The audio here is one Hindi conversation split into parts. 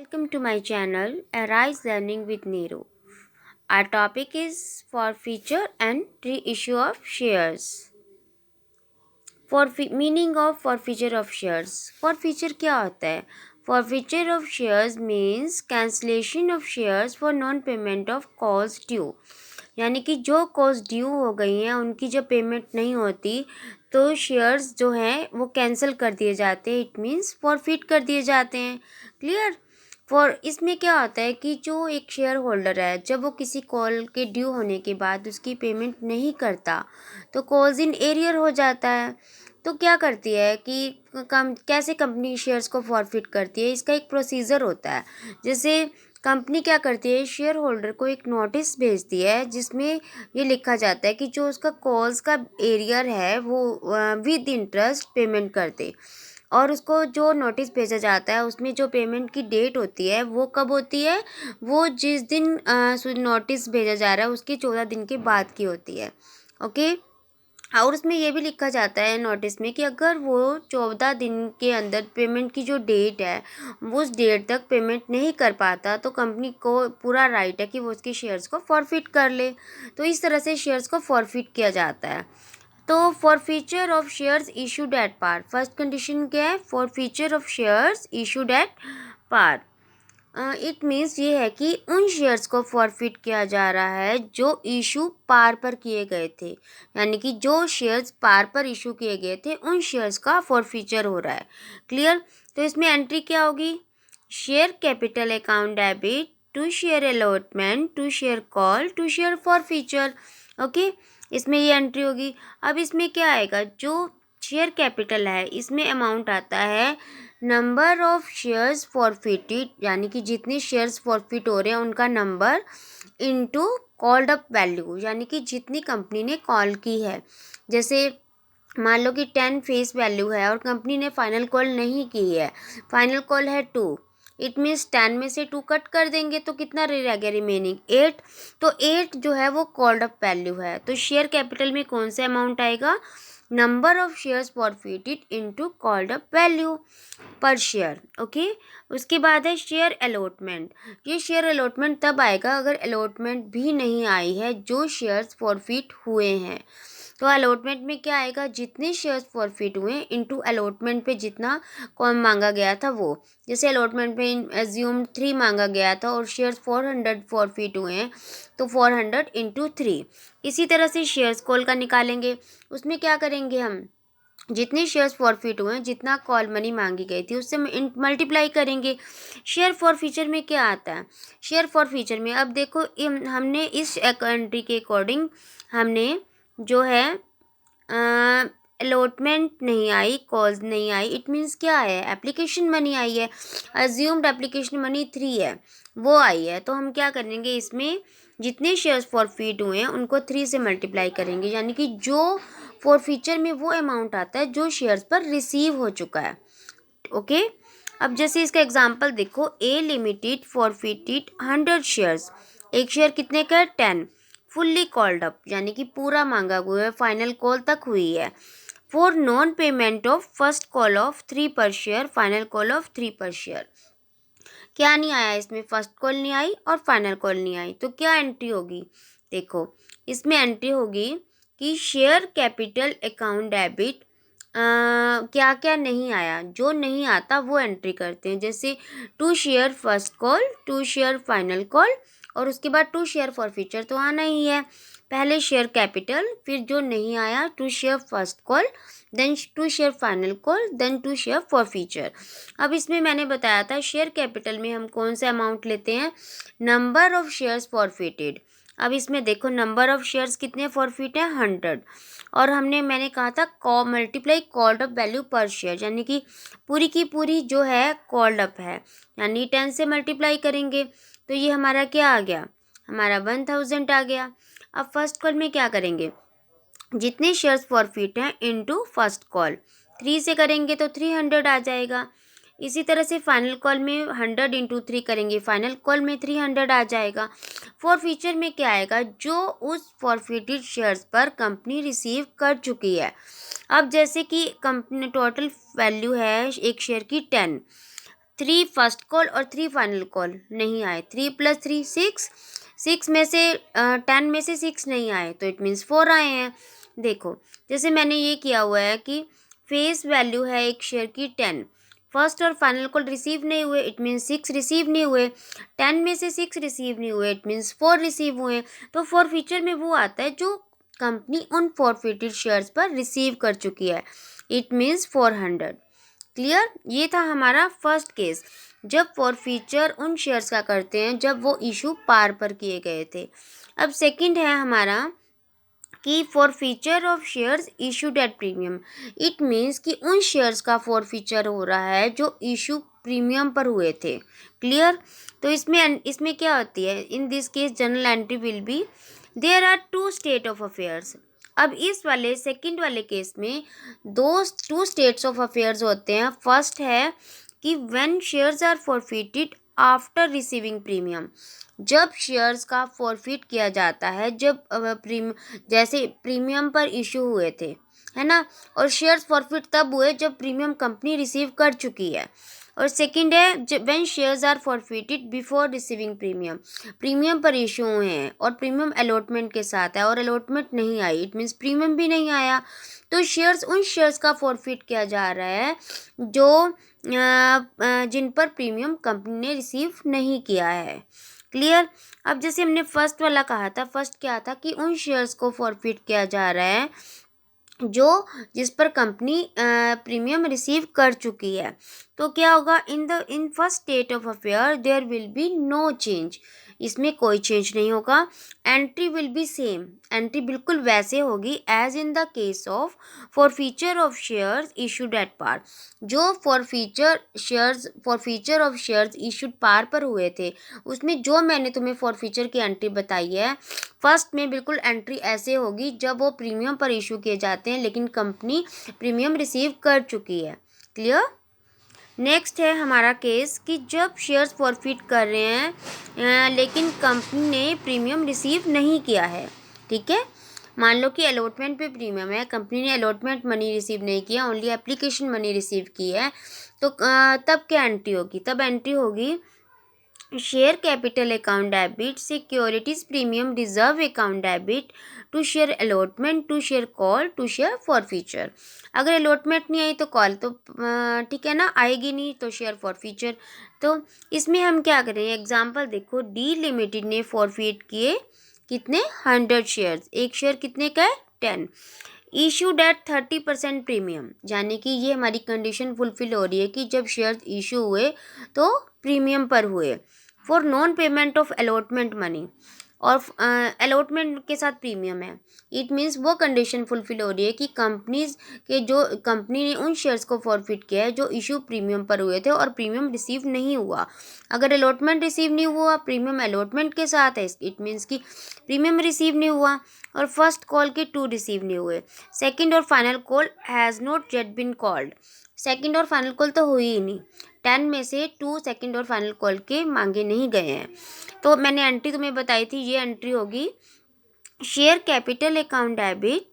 Welcome to my channel Arise Learning with Nero. Our topic is forfeiture and reissue of shares. Meaning of forfeiture of shares. Forfeiture क्या होता है? Forfeiture of shares means cancellation of shares for non-payment of calls due. यानी कि जो कॉल्स ड्यू हो गई हैं उनकी जब पेमेंट नहीं होती तो शेयर्स जो हैं वो कैंसिल कर दिए जाते हैं. इट मीन्स फॉरफिट कर दिए जाते हैं. क्लियर? इसमें क्या होता है कि जो एक शेयर होल्डर है जब वो किसी कॉल के ड्यू होने के बाद उसकी पेमेंट नहीं करता तो कॉल्स इन एरियर हो जाता है. तो क्या करती है कि कैसे कंपनी शेयर्स को फॉरफिट करती है, इसका एक प्रोसीजर होता है. जैसे कंपनी क्या करती है, शेयर होल्डर को एक नोटिस भेजती है जिसमें ये लिखा जाता है कि जो उसका कॉल्स का एरियर है वो विद इंटरेस्ट पेमेंट कर दे. और उसको जो नोटिस भेजा जाता है उसमें जो पेमेंट की डेट होती है वो कब होती है, वो जिस दिन नोटिस भेजा जा रहा है उसके 14 दिन के बाद की होती है. ओके. और उसमें ये भी लिखा जाता है नोटिस में कि अगर वो 14 दिन के अंदर पेमेंट की जो डेट है वो उस डेट तक पेमेंट नहीं कर पाता तो कंपनी को पूरा राइट है कि वो उसके शेयर्स को फॉरफिट कर ले. तो इस तरह से शेयर्स को फॉरफिट किया जाता है. तो forfeiture of shares issued at par. First condition क्या है? Forfeiture of shares issued at par. It means ये है कि उन शेयर्स को फॉरफिट किया जा रहा है जो इशू पार पर किए गए थे. यानी कि जो शेयर्स पार पर इशू किए गए थे उन शेयर्स का फॉरफीचर हो रहा है. क्लियर? तो इसमें एंट्री क्या होगी? Share capital account debit to share allotment to share call to share forfeiture. Okay. इसमें ये एंट्री होगी. अब इसमें क्या आएगा? जो शेयर कैपिटल है इसमें अमाउंट आता है नंबर ऑफ शेयर्स फॉरफिटेड, यानी कि जितने शेयर्स फॉरफिट हो रहे हैं उनका number into called up value, यानी कि जितनी कंपनी ने कॉल की है. जैसे मान लो कि 10 फेस वैल्यू है और कंपनी ने फाइनल कॉल नहीं की है, फाइनल कॉल है 2. इट मीन्स 10 में से 2 कट कर देंगे तो कितना रह गया रिमेनिंग? 8. तो 8 जो है वो कॉल्ड अप वैल्यू है. तो शेयर कैपिटल में कौन सा अमाउंट आएगा? Number of shares forfeited into called up value पर शेयर. ओके. उसके बाद है शेयर अलॉटमेंट. ये शेयर अलॉटमेंट तब आएगा अगर अलॉटमेंट भी नहीं आई है जो शेयर्स फॉरफिट हुए हैं. तो अलॉटमेंट में क्या आएगा? जितने शेयर्स फॉरफिट हुए इंटू अलॉटमेंट पे जितना कौन मांगा गया था वो. जैसे अलॉटमेंट पे एज्यूम 3 मांगा गया था और शेयर्स 400 फॉरफिट हुए हैं तो 400 इंटू 3. इसी तरह से शेयर्स कॉल का निकालेंगे. उसमें क्या करेंगे हम? जितने शेयर्स फॉरफिट हुए हैं, जितना कॉल मनी मांगी गई थी उससे मल्टीप्लाई करेंगे. शेयर फॉरफीचर में क्या आता है? शेयर फॉरफीचर में अब देखो हमने इस एंट्री के अकॉर्डिंग हमने जो है अलॉटमेंट नहीं आई, कॉल्स नहीं आई. इट मीन्स क्या है? एप्लीकेशन मनी आई है. अज्यूम्ड एप्लीकेशन मनी 3 है, वो आई है. तो हम क्या करेंगे, इसमें जितने शेयर्स फॉरफिट हुए हैं उनको 3 से मल्टीप्लाई करेंगे. यानी कि जो फॉरफीचर में वो अमाउंट आता है जो शेयर्स पर रिसीव हो चुका है. ओके. अब जैसे इसका एग्जांपल देखो, ए लिमिटेड फॉरफिटेड 100 शेयर्स. एक शेयर कितने का है? 10. फुल्ली कॉल्ड अप, यानी कि पूरा मांगा हुआ है, फाइनल कॉल तक हुई है. For non payment of first call of 3 पर शेयर, फाइनल कॉल ऑफ 3 पर शेयर. क्या नहीं आया इसमें? फर्स्ट कॉल नहीं आई और फाइनल कॉल नहीं आई. तो क्या एंट्री होगी? देखो इसमें एंट्री होगी कि शेयर कैपिटल अकाउंट डेबिट. क्या क्या नहीं आया? जो नहीं आता वो एंट्री करते हैं. जैसे 2 share first call, 2 share final call और उसके बाद 2 शेयर फॉरफीचर तो आना ही है. पहले शेयर कैपिटल, फिर जो नहीं आया 2 share first call, then 2 share final call, then 2 share forfeiture. अब इसमें मैंने बताया था शेयर कैपिटल में हम कौन सा अमाउंट लेते हैं? Number of shares forfeited. अब इसमें देखो नंबर ऑफ शेयर्स कितने फॉरफिट हैं? 100. और मैंने कहा था मल्टीप्लाई कॉल्ड अप वैल्यू पर शेयर, यानी कि पूरी की पूरी जो है कॉल्ड अप है, यानी 10 से मल्टीप्लाई करेंगे तो ये हमारा क्या आ गया? हमारा 1000 आ गया. अब फर्स्ट कॉल में क्या करेंगे? जितने शेयर्स फॉरफिट हैं इनटू फर्स्ट कॉल, 3 से करेंगे तो 300 आ जाएगा. इसी तरह से फाइनल कॉल में 100 इंटू 3 करेंगे, फाइनल कॉल में 300 आ जाएगा. फॉरफीचर में क्या आएगा? जो उस फॉरफिटेड शेयर्स पर कंपनी रिसीव कर चुकी है. अब जैसे कि कंपनी टोटल वैल्यू है एक शेयर की 10, 3 फर्स्ट कॉल और 3 फाइनल कॉल नहीं आए, 3 + 3 6, 6 में से 10 में से 6 नहीं आए तो इट मीन्स 4 आए हैं। देखो जैसे मैंने ये किया हुआ है कि फेस वैल्यू है एक शेयर की 10, फर्स्ट और फाइनल कॉल रिसीव नहीं हुए, इट मीन्स 6 रिसीव नहीं हुए, 10 में से 6 रिसीव नहीं हुए, इट मीन्स 4 रिसीव हुए। तो फॉरफीचर में वो आता है जो कंपनी उन फॉरफिटेड शेयर्स पर रिसीव कर चुकी है, इट मीन्स 400। क्लियर? ये था हमारा फर्स्ट केस, जब फॉरफीचर उन शेयर्स का करते हैं जब वो इशू पार पर किए गए थे। अब सेकंड है हमारा कि forfeiture of shares issued at premium. It means कि उन शेयर्स का फॉरफीचर हो रहा है जो इशू प्रीमियम पर हुए थे। क्लियर? तो इसमें क्या होती है, in this case general entry will be there are 2 state of affairs. अब इस वाले सेकंड वाले केस में 2 स्टेट्स ऑफ अफेयर्स होते हैं। फर्स्ट है कि when shares are forfeited after receiving premium, जब शेयर्स का फॉरफिट किया जाता है जब जैसे प्रीमियम पर इशू हुए थे, है ना, और शेयर्स फॉरफिट तब हुए जब प्रीमियम कंपनी रिसीव कर चुकी है। और सेकंड है when shares are forfeited before receiving premium, premium पर इशू हुए हैं और प्रीमियम अलॉटमेंट के साथ है और अलॉटमेंट नहीं आई, इट मीन्स प्रीमियम भी नहीं आया, तो शेयर्स उन शेयर्स का फॉरफिट किया जा रहा है जो जिन पर प्रीमियम कंपनी ने रिसीव नहीं किया है। क्लियर? अब जैसे हमने फर्स्ट वाला कहा था, फर्स्ट क्या था कि उन शेयर्स को फॉरफिट किया जा रहा है जो जिस पर कंपनी प्रीमियम रिसीव कर चुकी है। तो क्या होगा, in first state of affair there will be no change, इसमें कोई चेंज नहीं होगा। Entry will be same, entry बिल्कुल वैसे होगी as in the case of forfeiture of shares issued at par. जो forfeiture of shares issued par पर हुए थे उसमें जो मैंने तुम्हें फॉरफीचर की एंट्री बताई है, फर्स्ट में बिल्कुल एंट्री ऐसे होगी जब वो प्रीमियम पर इशू किए जाते हैं लेकिन कंपनी प्रीमियम रिसीव कर चुकी है। क्लियर? नेक्स्ट है हमारा केस कि जब शेयर्स फॉरफिट कर रहे हैं लेकिन कंपनी ने प्रीमियम रिसीव नहीं किया है। ठीक है, मान लो कि अलॉटमेंट पे प्रीमियम है, कंपनी ने अलॉटमेंट मनी रिसीव नहीं किया, ओनली एप्लीकेशन मनी रिसीव की है, तो तब क्या एंट्री होगी? तब एंट्री होगी share capital account debit, securities premium reserve account debit, to share allotment, to share call, to share forfeiture. अगर अलॉटमेंट नहीं आई तो कॉल तो ठीक है ना, आएगी नहीं तो शेयर फॉरफीचर। तो इसमें हम क्या करें, एग्जांपल देखो, डी लिमिटेड ने फॉरफिट किए कितने, 100 शेयर्स, एक शेयर कितने का है, 10, इशूड एट 30% प्रीमियम, यानी कि ये हमारी कंडीशन फुलफिल हो रही है कि जब शेयर इशू हुए तो प्रीमियम पर हुए, for non payment of allotment money, और अलॉटमेंट के साथ प्रीमियम है। इट मीन्स वो कंडीशन फुलफिल हो रही है कि कंपनी ने उन शेयर्स को फॉरफिट किया है जो इशू प्रीमियम पर हुए थे और प्रीमियम रिसीव नहीं हुआ। अगर अलॉटमेंट रिसीव नहीं हुआ, प्रीमियम अलॉटमेंट के साथ है, इट मीन्स कि प्रीमियम रिसीव नहीं हुआ। और फर्स्ट कॉल के 2 रिसीव नहीं हुए, सेकंड और final call has not yet been called, second और फाइनल कॉल तो हुई ही नहीं, 10 में से 2 सेकंड और फाइनल कॉल के मांगे नहीं गए हैं। तो मैंने एंट्री तुम्हें बताई थी, ये एंट्री होगी share capital account debit,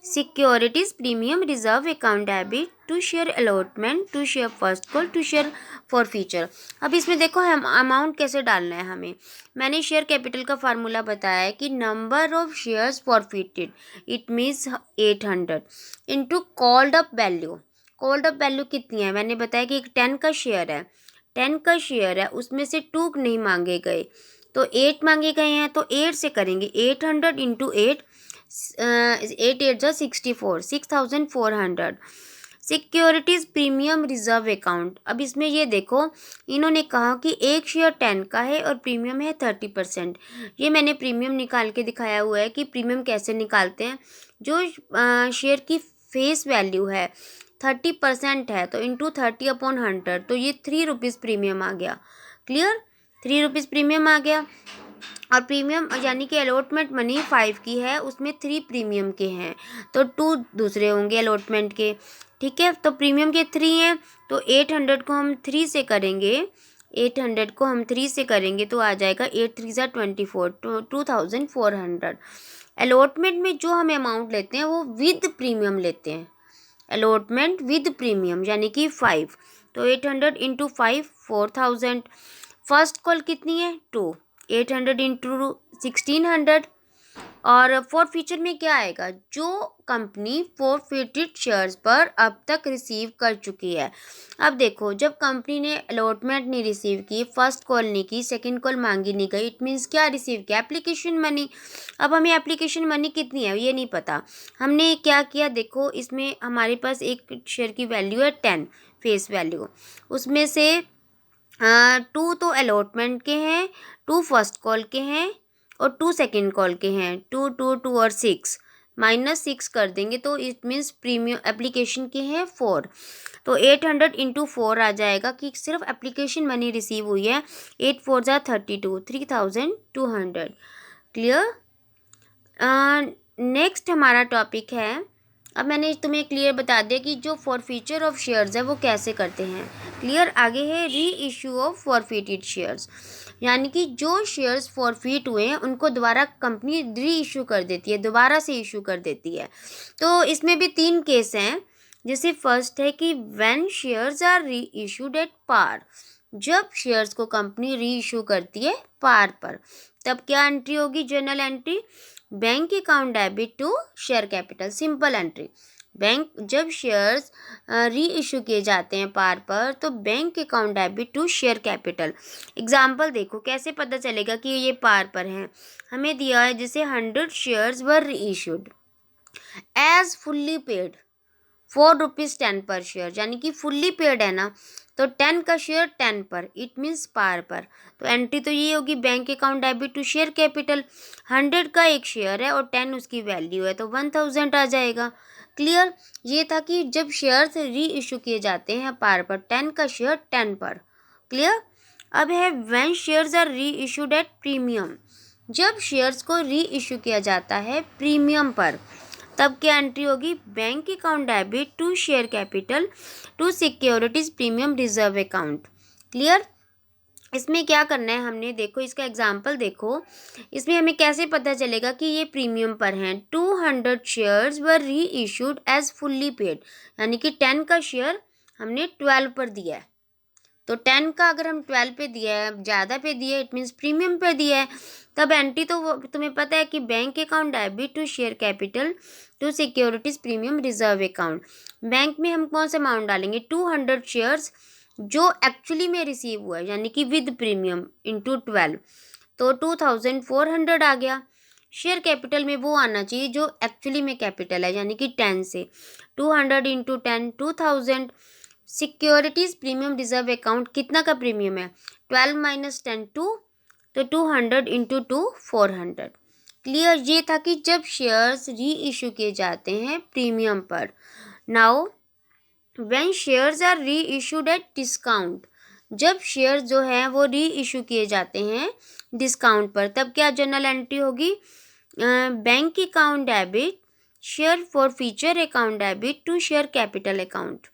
securities premium reserve account debit, to share allotment, to share first call, to share forfeiture. अब इसमें देखो हम अमाउंट कैसे डालना है हमें। मैंने शेयर कैपिटल का फार्मूला बताया है कि number of shares forfeited, it means 800 into called up value. Called up value कितनी है, मैंने बताया कि एक 10 का शेयर है, 10 का शेयर है, उसमें से 2 नहीं मांगे गए तो 8 मांगे गए हैं, तो 8 से करेंगे, 800 इंटू 8, 8 8 जो 64, 6400। सिक्योरिटीज प्रीमियम रिजर्व अकाउंट, अब इसमें ये देखो इन्होंने कहा कि एक शेयर 10 का है और प्रीमियम है 30%। ये मैंने प्रीमियम निकाल के दिखाया हुआ है कि प्रीमियम कैसे निकालते हैं। जो शेयर की फेस वैल्यू है 30% है तो इंटू 30/100, तो ये 3 रुपीज़ प्रीमियम आ गया। क्लियर? 3 रुपीज़ प्रीमियम आ गया। और प्रीमियम यानी कि अलॉटमेंट मनी 5 की है, उसमें 3 प्रीमियम के हैं तो 2 दूसरे होंगे अलॉटमेंट के। ठीक है, तो प्रीमियम के 3 हैं तो 800 को हम 3 से करेंगे, 800 को हम 3 से करेंगे तो आ जाएगा 8 3 ज़ा 24, 2400। अलॉटमेंट में जो हम अमाउंट लेते हैं वो विद प्रीमियम लेते हैं, अलॉटमेंट विद प्रीमियम यानी कि 5, तो 800 इंटू 5 4000। फर्स्ट कॉल कितनी है 2, 800 इंटू 1600। और फॉरफीचर में क्या आएगा, जो कंपनी फॉरफिटेड शेयर्स पर अब तक रिसीव कर चुकी है। अब देखो, जब कंपनी ने अलॉटमेंट नहीं रिसीव की, फर्स्ट कॉल नहीं की, सेकंड कॉल मांगी नहीं गई, इट मीन्स क्या रिसीव किया, एप्लीकेशन मनी। अब हमें एप्लीकेशन मनी कितनी है ये नहीं पता। हमने क्या किया, देखो इसमें हमारे पास एक शेयर की वैल्यू है 10 फेस वैल्यू, उसमें से 2 तो अलॉटमेंट के हैं, 2 फर्स्ट कॉल के हैं और 2 सेकेंड कॉल के हैं। 2 2 2 और 6 -6 कर देंगे तो इट मीन्स प्रीमियम एप्लीकेशन के हैं 4। तो 800 इंटू 4 आ जाएगा कि सिर्फ एप्लीकेशन मनी रिसीव हुई है। 8 4 जा 32, 3200। क्लियर। नेक्स्ट हमारा टॉपिक है, अब मैंने तुम्हें क्लियर बता दिया कि जो फॉरफीचर ऑफ शेयर्स है वो कैसे करते हैं। क्लियर। आगे है री इशू ऑफ फॉरफिटेड शेयर्स, यानी कि जो शेयर्स फॉरफिट हुए हैं उनको दोबारा कंपनी री इशू कर देती है, दोबारा से इशू कर देती है। तो इसमें भी 3 केस हैं। जैसे फर्स्ट है कि व्हेन शेयर्स आर री इशूड एट पार, जब शेयर्स को कंपनी री इशू करती है पार पर, तब क्या एंट्री होगी, journal entry, bank account debit to share capital, simple entry. Bank जब शेयर्स री इशू किए जाते हैं पार पर, तो bank account debit to share capital. Example देखो कैसे पता चलेगा कि ये पार पर हैं। हमें दिया है जैसे 100 शेयर्स वर री इशूड एज फुल्ली पेड ₹4.10 पर शेयर, यानी कि फुल्ली पेड है ना, तो 10 का शेयर 10 पर, इट मीन्स पार पर। तो एंट्री तो ये होगी bank account debit to share capital. 100 का एक शेयर है और 10 उसकी वैल्यू है, तो 1000 आ जाएगा। क्लियर। ये था कि जब शेयर्स री इशू किए जाते हैं पार पर, 10 का शेयर 10 पर। क्लियर। अब है व्हेन शेयर्स आर री इशूड एट प्रीमियम, जब शेयर्स को री इशू किया जाता है प्रीमियम पर, तब क्या एंट्री होगी, bank account debit to share capital to securities premium reserve account. Clear. इसमें क्या करना है हमने, देखो इसका एग्जांपल देखो, इसमें हमें कैसे पता चलेगा कि ये प्रीमियम पर हैं। 200 शेयर्स वर री इशूड एज फुल्ली पेड, यानी कि 10 का शेयर हमने 12 पर दिया है। तो 10 का अगर हम 12 पे दिया है, ज़्यादा पे दिया है, इट मीन्स प्रीमियम पे दिया है, तब एंट्री तो तुम्हें पता है कि bank account debit to share capital to securities premium reserve account. Bank में हम कौन सा अमाउंट डालेंगे, 200 शेयर्स जो एक्चुअली में रिसीव हुआ है, यानी कि विद प्रीमियम इंटू 12, तो 2400 आ गया। शेयर कैपिटल में वो आना चाहिए जो एक्चुअली में कैपिटल है, यानी कि 10 से 200 into 10 2000। Securities premium reserve account कितना का प्रीमियम है, 12 माइनस 10 2, तो 200 इंटू 2 400। क्लियर। ये था कि जब शेयर्स री इशू किए जाते हैं प्रीमियम पर। नाउ व्हेन शेयर्स आर री इशूड एट डिस्काउंट, जब शेयर जो है वो री इशू किए जाते हैं डिस्काउंट पर, तब क्या जर्नल एंट्री होगी, bank account debit share forfeiture account debit to share capital account.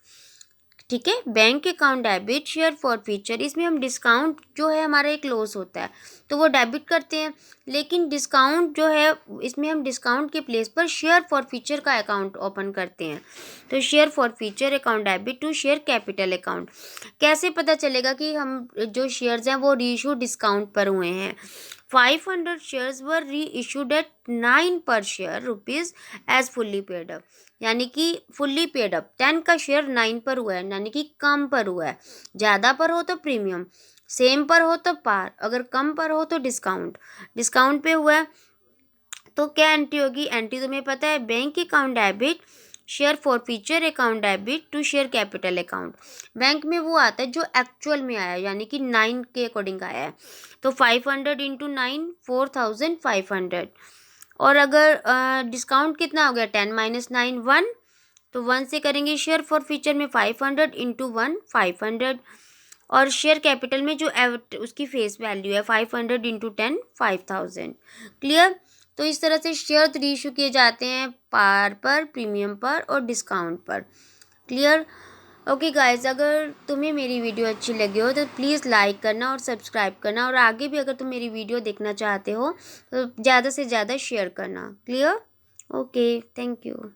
ठीक है, bank account debit share forfeiture, इसमें हम डिस्काउंट जो है हमारा एक लॉस होता है तो वो डेबिट करते हैं, लेकिन डिस्काउंट जो है इसमें हम डिस्काउंट के प्लेस पर शेयर फॉर फीचर का अकाउंट ओपन करते हैं। तो share forfeiture account debit to share capital account. कैसे पता चलेगा कि हम जो शेयर्स हैं वो री इशू डिस्काउंट पर हुए हैं। 500 शेयर्स वर री issued at 9 per share rupees as fully paid up, यानी कि फुल्ली पेड अप 10 का शेयर 9 पर हुआ है, यानी कि कम पर हुआ है। ज़्यादा पर हो तो प्रीमियम, सेम पर हो तो पार, अगर कम पर हो तो डिस्काउंट, डिस्काउंट पे हुआ है। तो क्या एंट्री होगी, एंट्री तुम्हें पता है, bank account debit share forfeiture account debit to share capital account. Bank में वो आता है जो एक्चुअल में आया, यानी कि 9 के अकॉर्डिंग आया है, तो 500 इंटू 9 4500। और अगर डिस्काउंट कितना हो गया, 10 माइनस 9 1, तो 1 से करेंगे शेयर फॉर फीचर में 500 इंटू 1 500, और शेयर कैपिटल में जो उसकी फेस वैल्यू है 500 इंटू 10 5000। क्लियर। तो इस तरह से शेयर री इशू किए जाते हैं पार पर, प्रीमियम पर और डिस्काउंट पर। क्लियर। ओके गाइज, अगर तुम्हें मेरी वीडियो अच्छी लगी हो तो प्लीज़ लाइक करना और सब्सक्राइब करना, और आगे भी अगर तुम मेरी वीडियो देखना चाहते हो तो ज़्यादा से ज़्यादा शेयर करना। क्लियर। Okay, thank you.